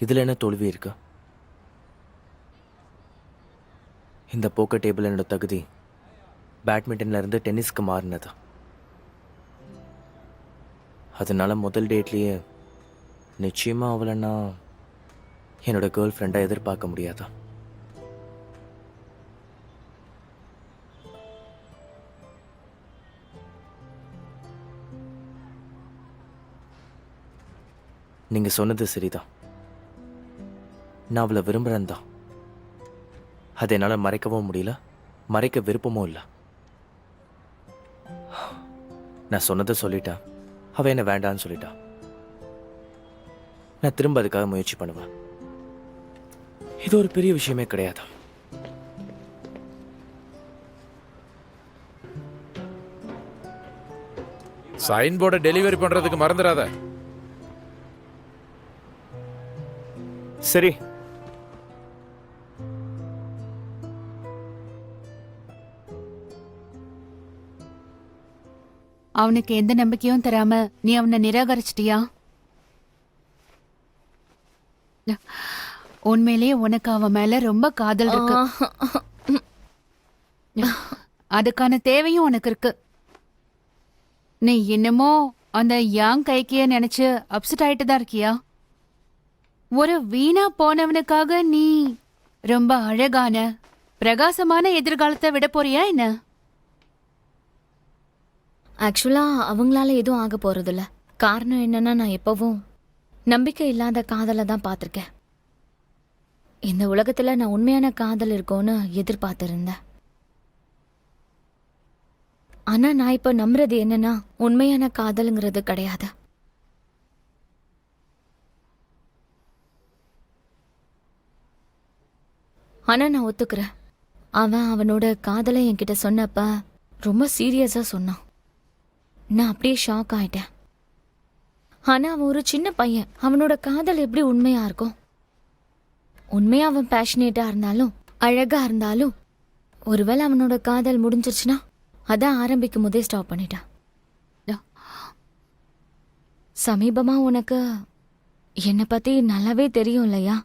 இதில் என்ன தோல்வி இருக்கா? இந்த போக்கர் டேபிள் என்னோட தகுதி பேட்மிண்டன்ல இருந்து டென்னிஸ்க்கு மாறினது. அதனால முதல் டேட்லேயே நிச்சயமா அவளை நான் என்னோட கேர்ள் ஃப்ரெண்டாக எதிர்பார்க்க முடியாதா? நீங்க சொன்னது சரிதான். நான் அவளை விரும்புறேன் தான். அதை என்னால் மறைக்கவும் முடியல, மறைக்க விருப்பமும் இல்லை. நான் சொன்னதை சொல்லிட்டேன், அவ என்ன வேண்டான்னு சொல்லிட்டா. நான் திரும்ப அதுக்காக முயற்சி பண்ணுவேன். இது ஒரு பெரிய விஷயமே கிடையாது. சைன் போர்டை டெலிவரி பண்றதுக்கு மறந்துடாத. சரி. அவனுக்கு எந்த நம்பிக்கையும் தராம நீ அவனை நிராகரிச்சிட்டியா? உண்மையிலேயே உனக்கு அவன் மேல ரொம்ப காதல் இருக்கு. அதுக்கான தேவையும் உனக்கு இருக்கு. நீ இன்னமோ அந்த யாங் கைக்கிய நினைச்சு அப்செட் ஆயிட்டு தான் இருக்கியா? ஒரு வீணா போனவனுக்காக நீ ரொம்ப அழகான பிரகாசமான எதிர்காலத்தை விட போறியா என்ன? ஆக்சுவலா அவங்களால எதுவும் ஆக போறதில்ல. காரணம் என்னன்னா நான் எப்பவும் நம்பிக்கை இல்லாத காதலை தான் பார்த்துருக்கேன். இந்த உலகத்துல நான் உண்மையான காதல் இருக்கும்னு எதிர்பார்த்திருந்தேன். ஆனா நான் இப்ப நம்புறது என்னன்னா உண்மையான காதலுங்கிறது கிடையாது. ஆனா நான் ஒத்துக்கிறேன், அவன் அவனோட காதலை என்கிட்ட சொன்னப்ப ரொம்ப சீரியஸா சொன்னான். நான் அப்படியே ஷாக் ஆயிட்டேன். ஆனா அவன் ஒரு சின்ன பையன், அவனோட காதல் எப்படி உண்மையா இருக்கும்? உண்மையா அவன் பேஷனேட்டா இருந்தாலும் அழகா இருந்தாலும் ஒருவேளை அவனோட காதல் முடிஞ்சிருச்சுன்னா அதான் ஆரம்பிக்கும் போதே ஸ்டாப் பண்ணிட்டான். சமீபமா உனக்கு என்னை பத்தி நல்லாவே தெரியும் இல்லையா?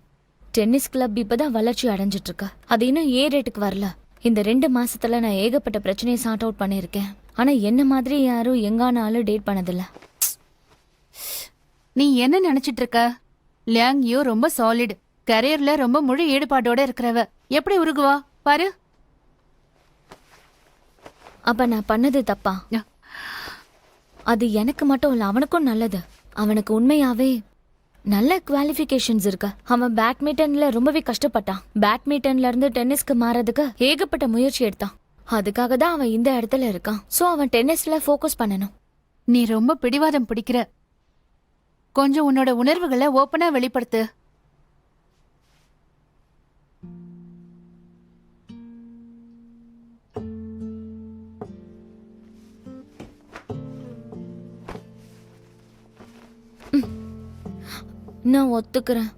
டென்னிஸ் கிளப் இப்பதான் வளர்ச்சி அடைஞ்சிட்டு இருக்கு. அது இன்னும் ஏ ரேட்டுக்கு வரல. இந்த 2 மாசத்துல நான் ஏகப்பட்ட பிரச்சனையை சார்ட் அவுட் பண்ணியிருக்கேன். ஆனா என்ன மாதிரி யாரும் எங்கானாலும் டேட் பண்ணதில்ல. நீ என்ன நினைச்சிட்டு இருக்க? லியாங் யூ ரொம்ப சாலிட், கரியர்ல ரொம்ப முழு ஈடுபாடோட இருக்கிறவ. எப்படி உருகுவா பாரு. அப்ப நான் பண்ணது தப்பா? அது எனக்கு மட்டும் இல்ல, அவனுக்கும் நல்லது. அவனுக்கு உண்மையாவே நல்ல குவாலிஃபிகேஷன்ஸ் இருக்கு. அவன் பேட்மிண்டன்ல ரொம்பவே கஷ்டப்பட்டான். பேட்மிண்டன்ல இருந்து டென்னிஸ்க்கு மாறதுக்கு ஏகப்பட்ட முயற்சி எடுத்தான். அதுக்காக தான் அவன் இந்த இடத்துல இருக்கான். சோ அவன் டென்னிஸ்ல ஃபோக்கஸ் பண்ணணும். நீ ரொம்ப பிடிவாதம் பிடிக்கிற. கொஞ்சம் உன்னோட உணர்வுகளை ஓப்பனா வெளிப்படுத்து. நான் ஒத்துக்கிறேன்,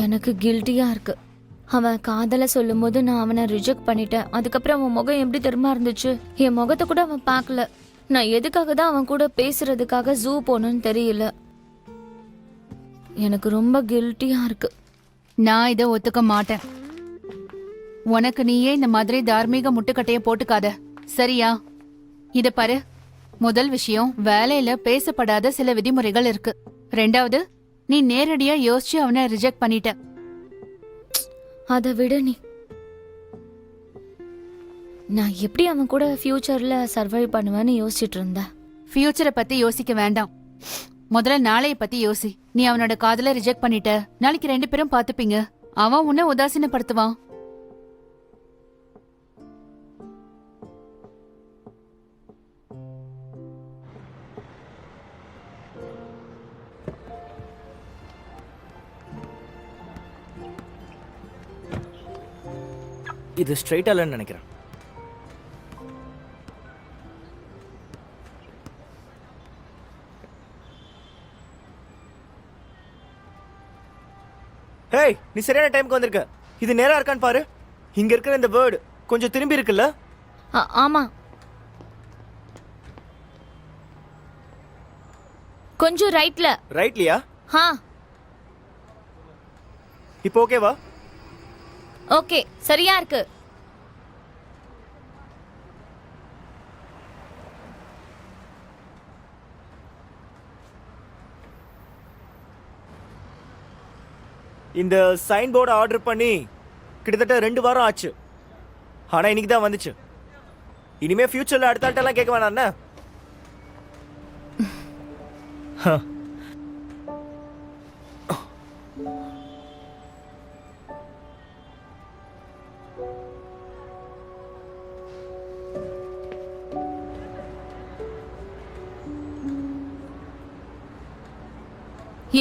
எனக்கு கில்ட்டியா இருக்கு. அவன் காதலை சொல்லும் போது நான் அவனை ரிஜெக்ட் பண்ணிட்டேன். அதுக்கப்புறம் அவன் முகம் எப்படி தெரியுமா இருந்துச்சு? என் முகத்தை கூட அவன் பார்க்கல. நான் எதுக்காக தான் அவன் கூட பேசுறதுக்காக ஜூ போனேன்னு தெரியல. எனக்கு ரொம்ப கில்ட்டியா இருக்கு. நான் இதை ஒத்துக்க மாட்டேன். உனக்கு நீயே இந்த மாதிரி தார்மீக முட்டுக்கட்டைய போட்டுக்காத, சரியா? இத பாரு, முதல் விஷயம், வேலையில பேசப்படாத சில விதிமுறைகள் இருக்கு. 2வது, நீ நேரடியா யோசிச்சு அவனை ரிஜெக்ட் பண்ணிட்ட. அதை விட நீ, நான் எப்படி அவன் கூட ஃபியூச்சர்ல சர்வை பண்ணுவேன்னு யோசிச்சுட்டு இருந்தேன். ஃபியூச்சரை பத்தி யோசிக்க வேண்டாம், முதல்ல நாளைய பத்தி யோசி. நீ அவனோட காதல ரிஜெக்ட் பண்ணிட்ட, நாளைக்கு 2 பேரும் பாத்துப்பீங்க. அவன் உன்னை உதாசீனப்படுத்துவான். இது ஸ்ட்ரைட்டா இல்லைன்னு நினைக்கிறேன். ஹேய், நீ சரியான டைம்க்கு வந்திருக்க. இது நேரா இருக்கான்னு பாரு. இங்க இருக்கிற இந்த வேர்டு கொஞ்சம் திரும்பி இருக்குல்ல? ஆமா, கொஞ்சம் ரைட்ல. ரைட்லியா? ஹா, இப்போ ஓகேவா? ஓகே, சரியா இருக்கு. இந்த சைன் போர்டு ஆர்டர் பண்ணி கிட்டத்தட்ட 2 வாரம் ஆச்சு. ஆனா இன்னைக்கு தான் வந்துச்சு. இனிமே ஃபியூச்சர்ல அடுத்த ஆள்கிட்டலாம் கேட்க வேணாம்னா?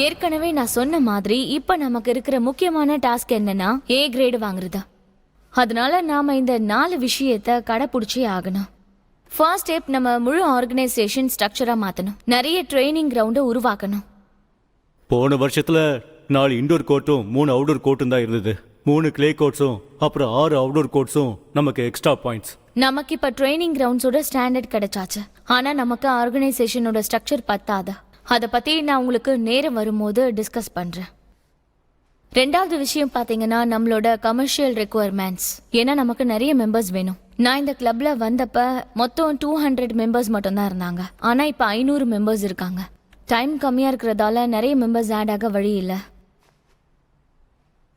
ஏற்கனவே நான் சொன்ன மாதிரி இப்ப நமக்கு இருக்கிற முக்கியமான டாஸ்க் என்னன்னா ஏ கிரேடு வாங்குறதா. அதனால நாம இந்த 4 விஷயத்தை கடைபிடிச்சே ஆகணும். ஃபர்ஸ்ட் ஸ்டெப், நம்ம முழு ஆர்கனைசேஷன் ஸ்ட்ரக்சரா மாத்தணும். நிறைய ட்ரைனிங் கிரவுண்டை உருவாக்கணும். போன வருஷத்துல 4 இன்டோர் கோர்ட்டும் 3 அவுட்டோர் கோர்ட்டும் தான் இருந்தது. 3 கிளே கோர்ட்ஸும் அப்புறம் 6 அவுட்டோர் கோர்ட்ஸும் நமக்கு எக்ஸ்ட்ரா பாயிண்ட்ஸ். நமக்கு இப்ப ட்ரைனிங் கிரவுண்ட்ஸோட ஸ்டாண்டர்ட் கிடைச்சாச்சு. ஆனா நமக்கு ஆர்கனைசேஷனோட ஸ்ட்ரக்சர் பத்தாது. அதை பத்தி நான் உங்களுக்கு நேரம் வரும்போது டிஸ்கஸ் பண்றேன். 2வது விஷயம் பாத்தீங்கன்னா நம்மளோட கமர்ஷியல் ரெக்குவயர்மெண்ட்ஸ். ஏன்னா நமக்கு நிறைய மெம்பர்ஸ் வேணும். நான் இந்த கிளப்ல வந்தப்ப மொத்தம் 200 மெம்பர்ஸ் மட்டும் தான் இருந்தாங்க. ஆனா இப்ப 500 மெம்பர்ஸ் இருக்காங்க. டைம் கம்மியா இருக்கிறதால நிறைய மெம்பர்ஸ் ஆட் ஆக வழி இல்ல.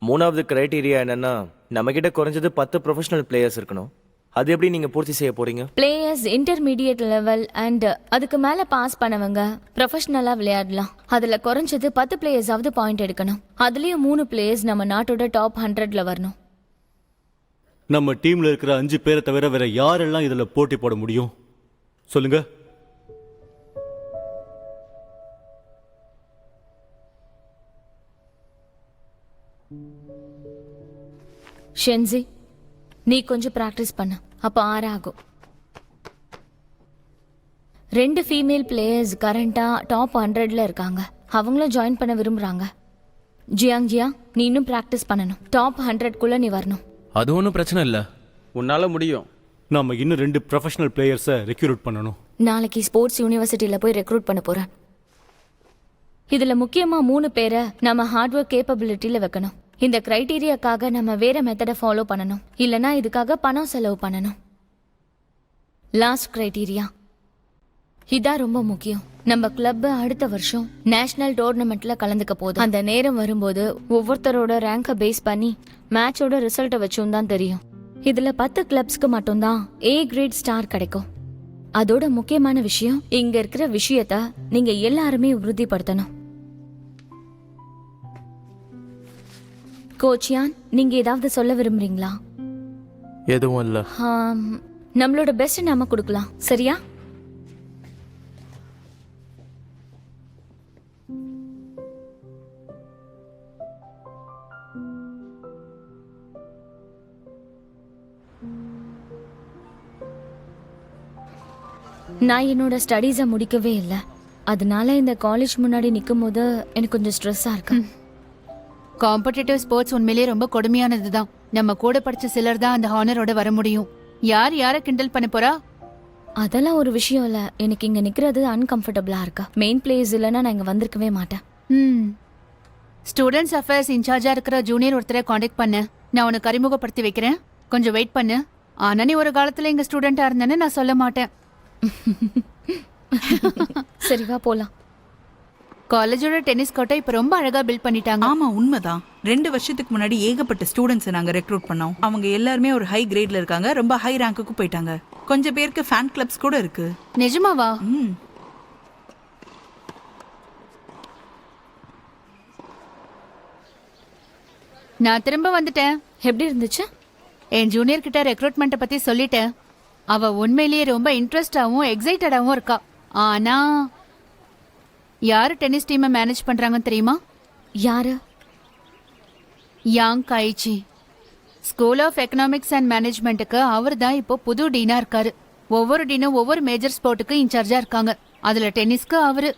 3வது கிரைட்டீரியா என்னன்னா, நம்ம கிட்ட குறைஞ்சது 10 ப்ரொஃபஷனல் பிளேயர்ஸ் இருக்கணும். அது எப்படி நீங்க பூர்த்தி செய்ய போறீங்க? பிளேயர்ஸ் இன்டர்மீடியட் லெவல் அண்ட் அதுக்கு மேல பாஸ் பண்ணவங்க ப்ரொஃபஷனலா விளையாடலாம். அதுல குறைஞ்சது 10 பிளேயர்ஸாவது பாயிண்ட் எடுக்கணும். அதுலயும் 3 பிளேயர்ஸ் நம்ம நாட்டோட டாப் 100ல வரணும். நம்ம டீம்ல இருக்கிற 5 பேரை தவிர வேற யாரெல்லாம் இதுல போட்டி போட முடியும் சொல்லுங்க? ஷென்சி, நீ கொஞ்சம் பிராக்டிஸ் பண்ண, அப்போ 6 ஆகும். 2 ஃபீமேல் பிளேயர்ஸ் கரண்டா டாப் 100ல இருக்காங்க. அவங்களும் ஜாயின் பண்ண விரும்புறாங்க. ஜியா நீ இன்னும் பிராக்டிஸ் பண்ணணும். டாப் 100க்குள்ள நீ வரணும். அது ஒன்றும் பிரச்சனை இல்லை. உன்னால முடியும். நாம இன்னும் 2 ப்ரொஃபஷனல் பிளேயர்ஸை ரெக்ரூட் பண்ணணும். நாளைக்கு ஸ்போர்ட்ஸ் யூனிவர்சிட்டியில போய் ரெக்ரூட் பண்ண போறேன். இதுல முக்கியமா 3 பேரை நம்ம ஹார்ட் ஒர்க் கேப்பபிலிட்டியில வைக்கணும். இந்த கிரைட்டீரியாக்காக நம்ம வேற மெத்தடை ஃபாலோ பண்ணணும், இல்லனா இதுக்காக பணம் செலவு பண்ணணும். லாஸ்ட் கிரைட்டீரியா இதான் ரொம்ப முக்கியம். நம்ம கிளப் அடுத்த வருஷம் நேஷனல் டோர்னமெண்ட்ல கலந்துக்க போகுது. அந்த நேரம் வரும்போது ஒவ்வொருத்தரோட ரேங்கை பேஸ் பண்ணி மேட்சோட ரிசல்ட்டை வச்சும் தான் தெரியும். இதுல 10 கிளப்ஸ்க்கு மட்டும்தான் A கிரேட் ஸ்டார் கிடைக்கும். அதோட முக்கியமான விஷயம், இங்க இருக்கிற விஷயத்த நீங்க எல்லாருமே உறுதிப்படுத்தணும். கோச்சியான், நீங்க ஏதாவது சொல்ல விரும்புறீங்களா? எதுவும் இல்ல. நம்மளோட பெஸ்ட் நாம கொடுக்கலாம், சரியா? நான் என்னோட ஸ்டடீஸை முடிக்கவே இல்லை. அதனால இந்த காலேஜ் முன்னாடி நிற்கும் போது எனக்கு கொஞ்சம் ஸ்ட்ரெஸ்ஸா இருக்கு. காம்படிட்டிவ் ஸ்போர்ட்ஸ் உண்மையிலேயே ரொம்ப கொடுமையானது தான். நம்ம கூட படிச்ச சிலர் தான் அந்த ஹானரோட வர முடியும். யாரை கிண்டல் பண்ண போறா? அதெல்லாம் ஒரு விஷயம் இல்ல. எனக்கு இங்க நிக்கிறது அன்கம்ஃபர்டபுளா இருக்கா. மெயின் பிளேஸ் இல்லைன்னா நான் இங்க வந்திருக்கவே மாட்டேன். ஸ்டூடெண்ட்ஸ் அஃபேர்ஸ் இன்சார்ஜா இருக்கிற ஜூனியர் ஒருத்தரை காண்டாக்ட் பண்ண. நான் உனக்கு அறிமுகப்படுத்தி வைக்கிறேன், கொஞ்சம் வெயிட் பண்ணு. ஆனா நீ ஒரு காலத்துல எங்க ஸ்டூடெண்டா இருந்தேன்னு நான் சொல்ல மாட்டேன். சரிவா போலாம். காலேஜோட டென்னிஸ் கோர்ட்டை இப்ப ரொம்ப அழகா பில்ட் பண்ணிட்டாங்க. ஆமா, உண்மைதான். 2 வருஷத்துக்கு முன்னாடி ஏகப்பட்ட ஸ்டூடெண்ட்ஸ் நாங்க ரெக்ரூட் பண்ணோம். அவங்க எல்லாருமே ஒரு ஹை கிரேட்ல இருக்காங்க, ரொம்ப ஹை ரேங்க்குக்கு போயிட்டாங்க. கொஞ்சம் பேருக்கு ஃபேன் கிளப்ஸ் கூட இருக்கு. நிஜமாவா? நான் திரும்ப வந்துட்டேன். எப்படி இருந்துச்சு? என் ஜூனியர் கிட்ட ரெக்ரூட்மெண்ட்டை பத்தி சொல்லிட்டேன். அவ உண்மையிலேயே ரொம்ப இன்ட்ரெஸ்டாகவும் எக்ஸைட்டடாகவும் இருக்கா. ஆனா யாரு டென்னிஸ் டீமை மேனேஜ் பண்றாங்கன்னு தெரியுமா? யாரு? யாங் கைச்சி. ஸ்கூல் ஆஃப் எக்கனாமிக்ஸ் அண்ட் மேனேஜ்மெண்ட்டுக்கு அவர் தான் இப்போ புது டீனா இருக்காரு. ஒவ்வொரு டீனும் ஒவ்வொரு மேஜர் ஸ்போர்ட்டுக்கு இன்சார்ஜா இருக்காங்க. அதுல டென்னிஸ்க்கு அவரு.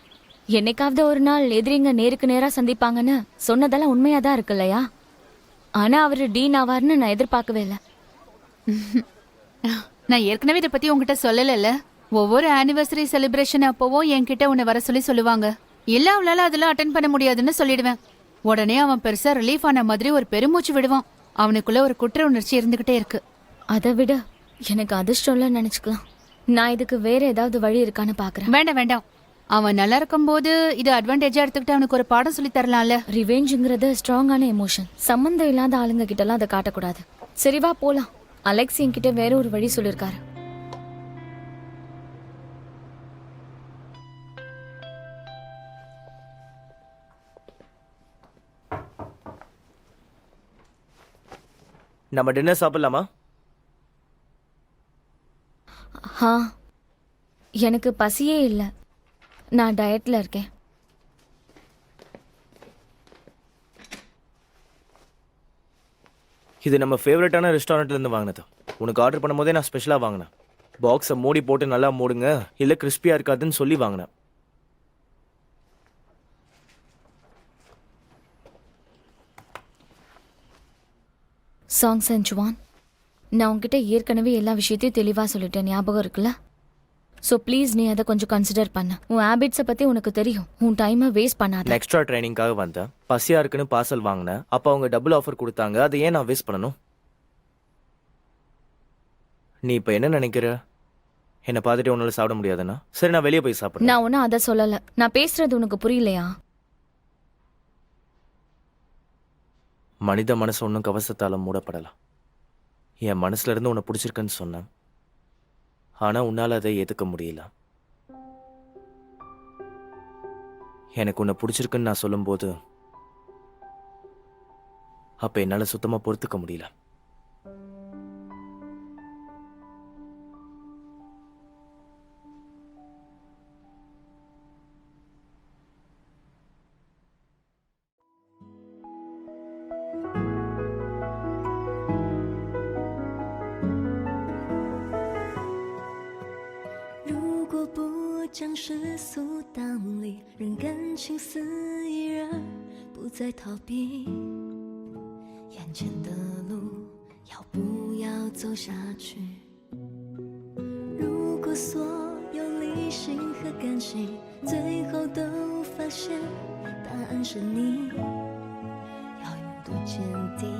என்னைக்காவது ஒரு நாள் எதிரிங்க நேருக்கு நேரா சந்திப்பாங்கன்னு சொன்னதெல்லாம் உண்மையா தான் இருக்கு இல்லையா? ஆனா அவரு டீன் ஆவார்னு நான் எதிர்பார்க்கவே இல்லை. நான் ஏற்கனவே இதை பத்தி உங்ககிட்ட சொல்லல. ஒவ்வொரு ஆனிவர்சரி செலிப்ரேஷன் அப்போவும் என்கிட்ட உன்னை வர சொல்லி சொல்லுவாங்க. இல்ல அவளால அதெல்லாம் அட்டென்ட் பண்ண முடியாதுன்னு சொல்லிடுவேன். உடனே அவன் பெருசா ரிலீஃப் ஆன மாதிரி ஒரு பெருமூச்சு விடுவான். அவனுக்குள்ள ஒரு குற்ற உணர்ச்சி இருந்துகிட்டே இருக்கு. அதை விட எனக்கு அதிர்ஷ்டம்ல நினைச்சுக்கலாம். நான் இதுக்கு வேற ஏதாவது வழி இருக்கான்னு பாக்குறேன். வேண்டாம். அவன் நல்லா இருக்கும் போது இது அட்வான்டேஜா எடுத்துக்கிட்டு அவனுக்கு ஒரு பாடம் சொல்லி தரலாம்ல. ரிவெஞ்சுங்கிறது ஸ்ட்ராங்கான எமோஷன். சம்மந்தம் இல்லாத ஆளுங்க கிட்ட எல்லாம் அதை காட்டக்கூடாது. சரிவா போலாம். அலெக்ஸ் என்கிட்ட வேற ஒரு வழி சொல்லிருக்காரு. நம்ம டின்னர் சாப்பிடலாமா? எனக்கு பசியே இல்லை. நான் டயட்ல இருக்கேன். இது நம்ம ஃபேவரட்டான ரெஸ்டாரண்ட்லேருந்து வாங்கினது. உனக்கு ஆர்டர் பண்ணும்போதே நான் ஸ்பெஷலாக வாங்கினேன். பாக்ஸை மூடி போட்டு நல்லா மூடுங்க, இல்லை கிறிஸ்பியாக இருக்காதுன்னு சொல்லி வாங்கினேன். சாங் செஞ்சுவான், நான் உங்ககிட்ட ஏற்கனவே எல்லா விஷயத்தையும் தெளிவாக சொல்லிட்டேன், ஞாபகம் இருக்குல்ல? ஸோ ப்ளீஸ் நீ அதை கொஞ்சம் கன்சிடர் பண்ண. உன் ஹேபிட்ஸை பற்றி உனக்கு தெரியும். உன் டைமை வேஸ்ட் பண்ணாத. எக்ஸ்ட்ரா ட்ரைனிங்காக வந்தேன், பசியாக இருக்குன்னு பார்சல் வாங்கினேன். அப்போ அவங்க டபுள் ஆஃபர் கொடுத்தாங்க. அதை ஏன் நான் வேஸ்ட் பண்ணணும்? நீ இப்போ என்ன நினைக்கிற? என்னை பார்த்துட்டு உன்னால சாப்பிட முடியாதுன்னா சரி, நான் வெளியே போய் சாப்பிட்றேன். நான் ஒன்றும் அதை சொல்லலை. நான் பேசுறது உனக்கு புரியலையா? மனித மனசு ஒன்றும் கவசத்தால் மூடப்படலாம். என் மனசுல இருந்து உன்னை பிடிச்சிருக்குன்னு சொன்னேன். ஆனா உன்னால அதை ஏத்துக்க முடியல. எனக்கு உன்னை பிடிச்சிருக்குன்னு நான் சொல்லும்போது அப்ப என்னால சுத்தமா பொறுத்துக்க முடியல.如果不将世俗当理，让感情肆意而不再逃避，眼前的路要不要走下去？如果所有理性和感性最后都发现答案是你，要有多坚定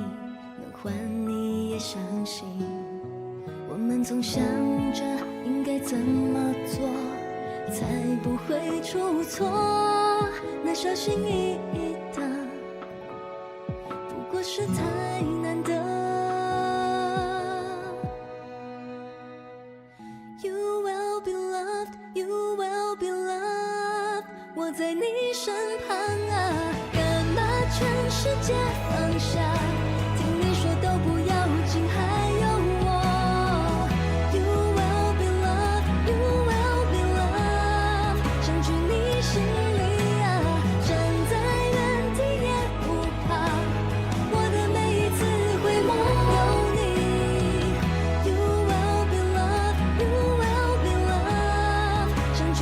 能换你也相信？我们总想着应该怎么做才不会出错，那小心翼翼的不过是太难得。You will be loved, you will be loved， 我在你身旁啊，干嘛全世界放下，听你说都不要紧，还有我。You will be loved, you will be loved， 占据你心里啊，站在原地也不怕，我的每一次回眸有你。You will be loved, you will be loved， 占据